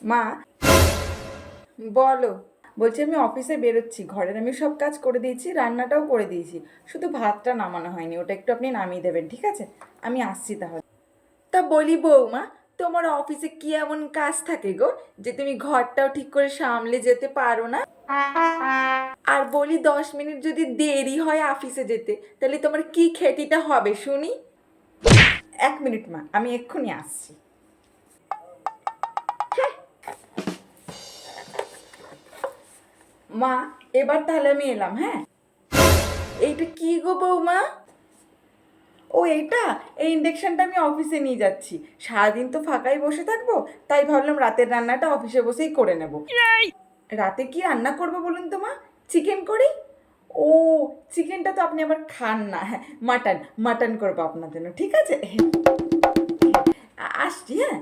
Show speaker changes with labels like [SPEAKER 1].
[SPEAKER 1] মা, বলো। বলছি আমি অফিসে বেরোচ্ছি, ঘরের আমি সব কাজ করে দিয়েছি, রান্নাটাও করে দিয়েছি, শুধু ভাতটা নামানো হয়নি, ওটা একটু আপনি নামিয়ে দেবেন, ঠিক আছে? আমি আসছি তাহলে। তা বলি বৌমা, তোমার অফিসে কি এমন কাজ থাকে গো যে তুমি ঘরটাও ঠিক করে সামলে যেতে পারো না? আর বলি 10 মিনিট যদি দেরি হয় অফিসে যেতে, তাহলে তোমার কি খ্যাতিটা হবে শুনি? 1 মিনিট মা, আমি এক্ষুনি আসছি। মা, এবার তাহলে আমি এলাম, হ্যাঁ? এইটা কি গো বৌমা? ও এইটা, এই ইন্ডাকশনটা আমি অফিসে নিয়ে যাচ্ছি। সারাদিন তো ফাঁকাই বসে থাকবো, তাই ভাবলাম রাতের রান্নাটা অফিসে বসেই করে নেব। রাতে কি রান্না করবো বলুন তো মা? চিকেন করি? ও, চিকেনটা তো আপনি আবার খান না। হ্যাঁ, মাটন মাটন করবো আপনার জন্য, ঠিক আছে? আসছি, হ্যাঁ।